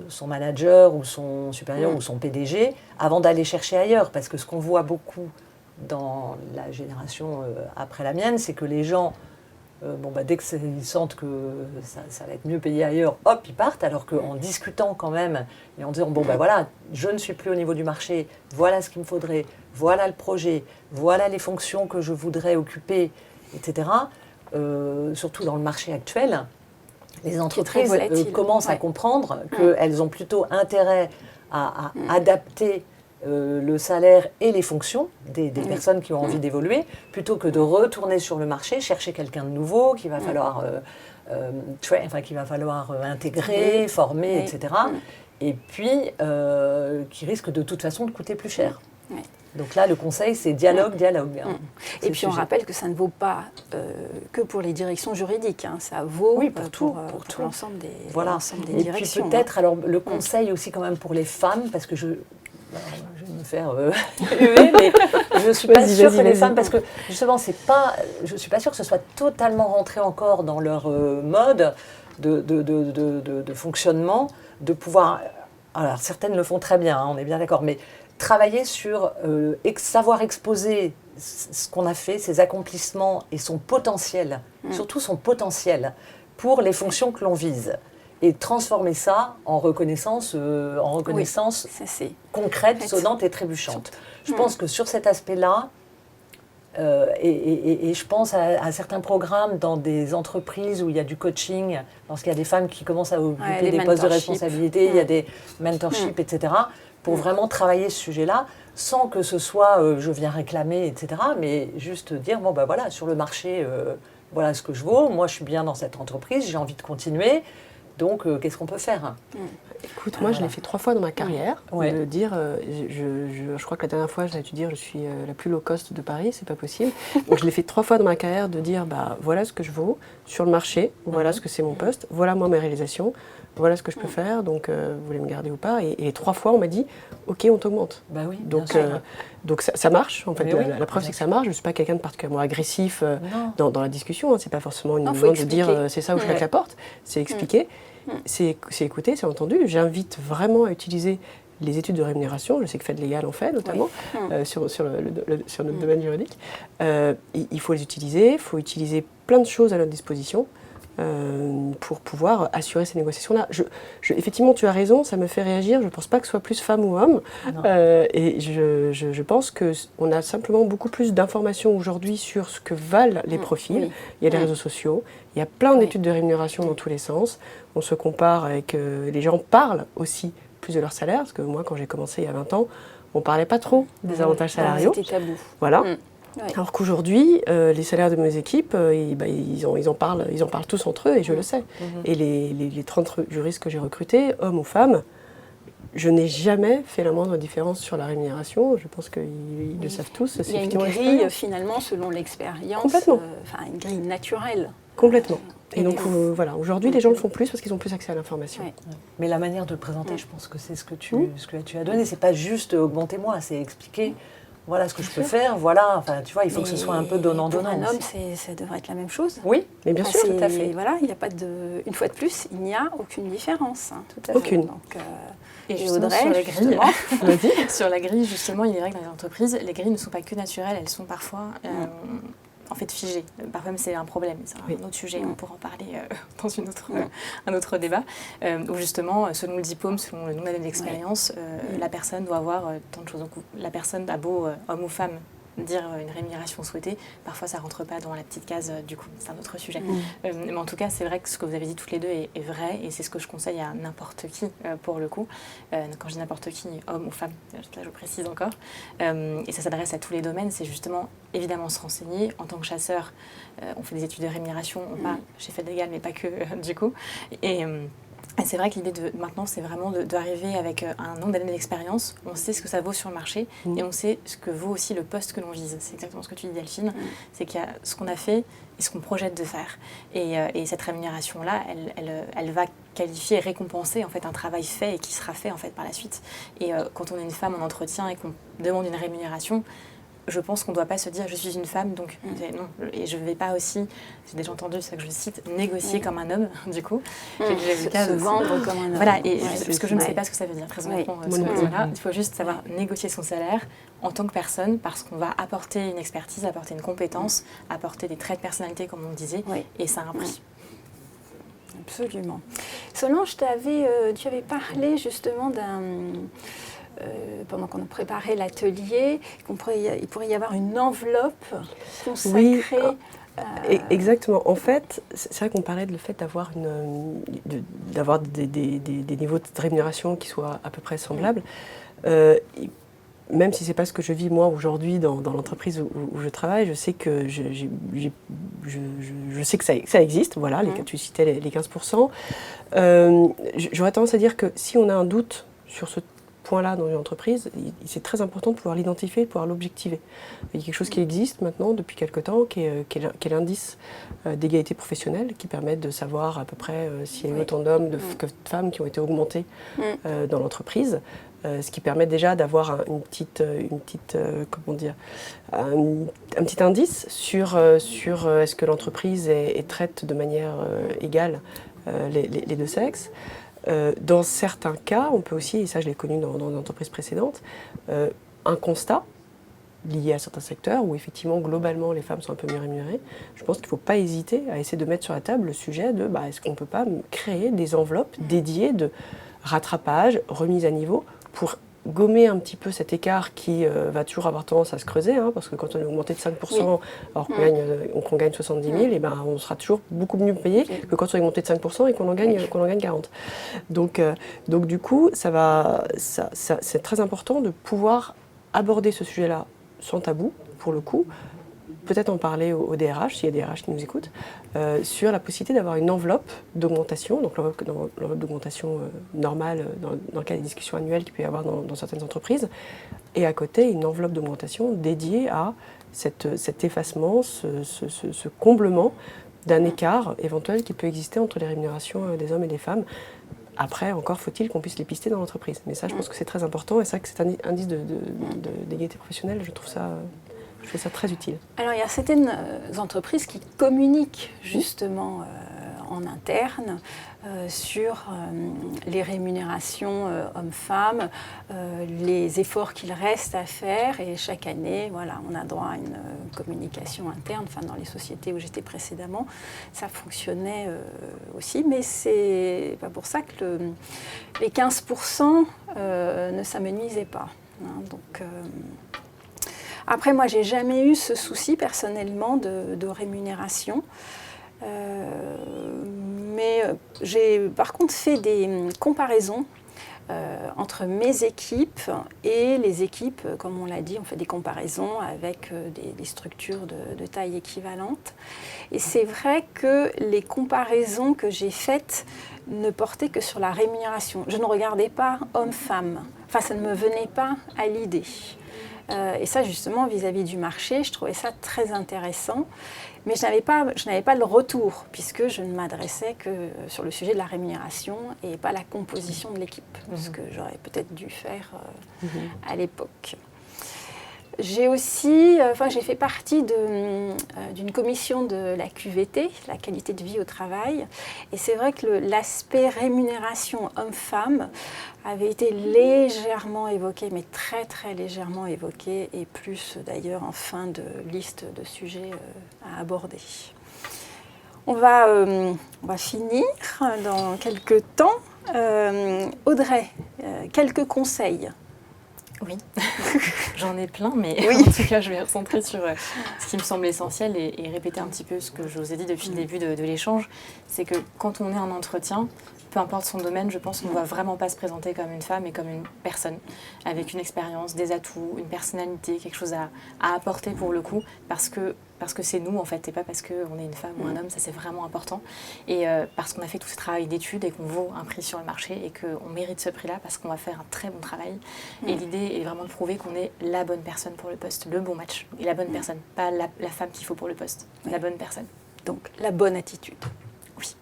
son manager ou son supérieur ou son PDG avant d'aller chercher ailleurs. Parce que ce qu'on voit beaucoup dans la génération après la mienne, c'est que les gens, dès qu'ils sentent que ça va être mieux payé ailleurs, hop, ils partent. Alors qu'en discutant quand même et en disant, voilà, je ne suis plus au niveau du marché, voilà ce qu'il me faudrait, voilà le projet, voilà les fonctions que je voudrais occuper, etc. Surtout dans le marché actuel, les entreprises commencent à comprendre qu'elles ont plutôt intérêt à adapter le salaire et les fonctions des personnes qui ont envie d'évoluer, plutôt que de retourner sur le marché, chercher quelqu'un de nouveau qu'il va falloir qu'il va falloir intégrer, former, etc. Et puis qui risque de toute façon de coûter plus cher. Oui. Donc là, le conseil, c'est dialogue. Et puis on rappelle que ça ne vaut pas que pour les directions juridiques, ça vaut pour l'ensemble des, des directions. Et puis peut-être, alors le conseil aussi quand même pour les femmes, parce que je vais me faire huer, mais je ne suis pas sûre que les femmes, parce que justement, je ne suis pas sûre que ce soit totalement rentré encore dans leur mode de fonctionnement, de pouvoir... Alors certaines le font très bien, on est bien d'accord, mais travailler sur savoir exposer ce qu'on a fait, ses accomplissements et son potentiel, surtout son potentiel, pour les fonctions que l'on vise. Et transformer ça en reconnaissance concrète, sonnante et trébuchante. Je pense que sur cet aspect-là, et je pense à certains programmes dans des entreprises où il y a du coaching, lorsqu'il y a des femmes qui commencent à occuper des postes de responsabilité, il y a des mentorships, etc., pour vraiment travailler ce sujet-là, sans que ce soit je viens réclamer, etc., mais juste dire, bon ben voilà, sur le marché, voilà ce que je vaux, moi je suis bien dans cette entreprise, j'ai envie de continuer, donc qu'est-ce qu'on peut faire? Écoute, moi je l'ai fait 3 fois dans ma carrière, de dire, je crois que la dernière fois j'ai dû dire je suis la plus low cost de Paris, c'est pas possible, donc je l'ai fait 3 fois dans ma carrière de dire, bah voilà ce que je vaux sur le marché, voilà ce que c'est mon poste, voilà moi mes réalisations, voilà ce que je peux faire, donc vous voulez me garder ou pas, et les 3 fois on m'a dit, ok on t'augmente. Bah oui, donc ça marche, en fait, la preuve c'est que ça marche, je ne suis pas quelqu'un de particulièrement agressif dans la discussion, c'est pas forcément une demande de dire c'est ça ou je claque la porte, c'est expliquer, c'est écouter, c'est entendu. J'invite vraiment à utiliser les études de rémunération, je sais que Fed Légal en fait notamment, sur notre domaine juridique. Il faut les utiliser, il faut utiliser plein de choses à notre disposition pour pouvoir assurer ces négociations-là. Effectivement, tu as raison, ça me fait réagir, je ne pense pas que ce soit plus femme ou homme, et je pense qu'on a simplement beaucoup plus d'informations aujourd'hui sur ce que valent les profils. Il y a les réseaux sociaux, il y a plein d'études de rémunération dans tous les sens, on se compare avec... les gens parlent aussi plus de leur salaire, parce que moi, quand j'ai commencé il y a 20 ans, on ne parlait pas trop des avantages salariaux. C'était tabou. Voilà. Alors qu'aujourd'hui, les salaires de mes équipes, ils en parlent tous entre eux, et je le sais. Et les 30 juristes que j'ai recrutés, hommes ou femmes, je n'ai jamais fait la moindre différence sur la rémunération. Je pense qu'ils le savent tous. Il y a une grille, finalement, selon l'expérience. Complètement. Une grille naturelle. Complètement. Et donc voilà, aujourd'hui, les gens le font plus parce qu'ils ont plus accès à l'information. Mais la manière de le présenter, je pense que c'est ce que tu as donné. C'est pas juste augmentez-moi, c'est expliquer... Voilà ce que je peux faire, voilà, enfin tu vois, il faut que ce soit un peu donnant-donnant. Pour un homme, ça devrait être la même chose. Oui, mais bien sûr, tout à fait. Voilà, il n'y a pas de... Une fois de plus, il n'y a aucune différence. Tout à fait. Aucune. Donc, et Audrey, sur la grille, sur la grille, justement, il est vrai que dans les entreprises, les grilles ne sont pas que naturelles, elles sont parfois... en fait figé. Parfois même c'est un problème, c'est un autre sujet, on pourra en parler dans un autre débat, où justement, selon le diplôme, selon le nombre d'années d'expérience, la personne doit avoir tant de choses. Donc la personne a beau, homme ou femme, dire une rémunération souhaitée, parfois ça ne rentre pas dans la petite case, du coup, c'est un autre sujet. Mais en tout cas, c'est vrai que ce que vous avez dit toutes les deux est vrai, et c'est ce que je conseille à n'importe qui, pour le coup. Quand je dis n'importe qui, homme ou femme, je précise encore. Et ça s'adresse à tous les domaines, c'est justement, évidemment, se renseigner. En tant que chasseur, on fait des études de rémunération, j'ai fait légal, mais pas que, du coup. Et c'est vrai que l'idée maintenant, c'est vraiment d'arriver avec un nombre d'années d'expérience. On sait ce que ça vaut sur le marché et on sait ce que vaut aussi le poste que l'on vise. C'est exactement ce que tu dis, Delphine. C'est qu'il y a ce qu'on a fait et ce qu'on projette de faire. Et cette rémunération-là, elle va qualifier et récompenser en fait un travail fait et qui sera fait en fait par la suite. Et quand on est une femme en entretien et qu'on demande une rémunération, je pense qu'on ne doit pas se dire je suis une femme, donc non. Et je ne vais pas aussi, j'ai déjà entendu, c'est ça que je cite, négocier comme un homme, du coup. J'ai déjà eu le cas de vendre comme un homme. Voilà, parce que je ne sais pas ce que ça veut dire, très honnêtement. Il faut juste savoir négocier son salaire en tant que personne, parce qu'on va apporter une expertise, apporter une compétence, apporter des traits de personnalité, comme on disait, et ça a un prix. Absolument. Solange, tu avais parlé justement pendant qu'on préparait l'atelier, il pourrait y avoir une enveloppe consacrée. Oui, exactement. En fait, c'est vrai qu'on parlait de le fait d'avoir des niveaux de rémunération qui soient à peu près semblables. même si ce n'est pas ce que je vis moi aujourd'hui dans l'entreprise où je travaille, je sais que, je sais que ça existe, voilà, tu citais les 15%. J'aurais tendance à dire que si on a un doute sur ce point-là dans une entreprise, c'est très important de pouvoir l'identifier, de pouvoir l'objectiver. Il y a quelque chose qui existe maintenant depuis quelque temps, qui est l'indice d'égalité professionnelle, qui permet de savoir à peu près s'il y a eu autant d'hommes que de femmes qui ont été augmentés dans l'entreprise. Ce qui permet déjà d'avoir un petit indice sur est-ce que l'entreprise traite de manière égale les deux sexes. Dans certains cas, on peut aussi, et ça je l'ai connu dans l'entreprise précédente, un constat lié à certains secteurs où effectivement globalement les femmes sont un peu mieux rémunérées. Je pense qu'il ne faut pas hésiter à essayer de mettre sur la table le sujet de est-ce qu'on ne peut pas créer des enveloppes dédiées de rattrapage, remise à niveau, pour gommer un petit peu cet écart qui va toujours avoir tendance à se creuser, parce que quand on est augmenté de 5%, alors qu'on gagne 70 000, et on sera toujours beaucoup mieux payé que quand on est augmenté de 5% et qu'on en gagne 40. Donc du coup, c'est très important de pouvoir aborder ce sujet-là sans tabou, pour le coup, peut-être en parler au DRH, s'il y a des DRH qui nous écoutent, sur la possibilité d'avoir une enveloppe d'augmentation, donc l'enveloppe d'augmentation normale dans le cas des discussions annuelles qu'il peut y avoir dans certaines entreprises, et à côté une enveloppe d'augmentation dédiée à cet effacement, ce comblement d'un écart éventuel qui peut exister entre les rémunérations des hommes et des femmes. Après, encore faut-il qu'on puisse les pister dans l'entreprise. Mais ça, je pense que c'est très important, et c'est vrai que cet indice d'égalité professionnelle, je trouve ça très utile. Alors, il y a certaines entreprises qui communiquent justement en interne sur les rémunérations hommes-femmes, les efforts qu'il reste à faire. Et chaque année, on a droit à une communication interne. Enfin, dans les sociétés où j'étais précédemment, ça fonctionnait aussi. Mais c'est pas pour ça que les 15% ne s'amenuisaient pas. Donc... Après, moi, j'ai jamais eu ce souci personnellement de rémunération. Mais j'ai par contre fait des comparaisons entre mes équipes et les équipes, comme on l'a dit, on fait des comparaisons avec des structures de taille équivalente. Et c'est vrai que les comparaisons que j'ai faites ne portaient que sur la rémunération. Je ne regardais pas homme-femme. Enfin, ça ne me venait pas à l'idée. Et ça, justement, vis-à-vis du marché, je trouvais ça très intéressant. Mais je n'avais pas le retour, puisque je ne m'adressais que sur le sujet de la rémunération et pas la composition de l'équipe, ce que j'aurais peut-être dû faire à l'époque. J'ai aussi, j'ai fait partie d'une commission de la QVT, la qualité de vie au travail. Et c'est vrai que l'aspect rémunération homme-femme avait été légèrement évoqué, mais très très légèrement évoqué, et plus d'ailleurs en fin de liste de sujets à aborder. On va finir dans quelques temps. Audrey, quelques conseils. Oui, j'en ai plein, mais en tout cas, je vais recentrer sur ce qui me semble essentiel et répéter un petit peu ce que je vous ai dit depuis le début de l'échange. C'est que quand on est en entretien, peu importe son domaine, je pense qu'on ne doit vraiment pas se présenter comme une femme et comme une personne, avec une expérience, des atouts, une personnalité, quelque chose à apporter pour le coup, parce que c'est nous en fait, et pas parce qu'on est une femme ou un homme, ça c'est vraiment important. Et parce qu'on a fait tout ce travail d'études et qu'on vaut un prix sur le marché et qu'on mérite ce prix-là parce qu'on va faire un très bon travail. Et l'idée est vraiment de prouver qu'on est la bonne personne pour le poste, le bon match. Et la bonne personne, pas la femme qu'il faut pour le poste, la bonne personne. Donc la bonne attitude. Oui.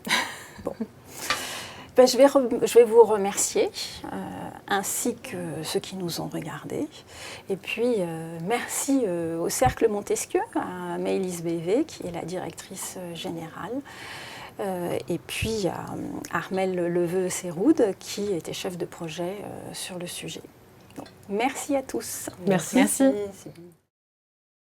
Bon. Je vais vous remercier, ainsi que ceux qui nous ont regardés. Et puis, merci au Cercle Montesquieu, à Maëlys Bévé, qui est la directrice générale, et puis à Armelle Leveux-Séroud, qui était chef de projet sur le sujet. Donc, merci à tous. Merci. Merci.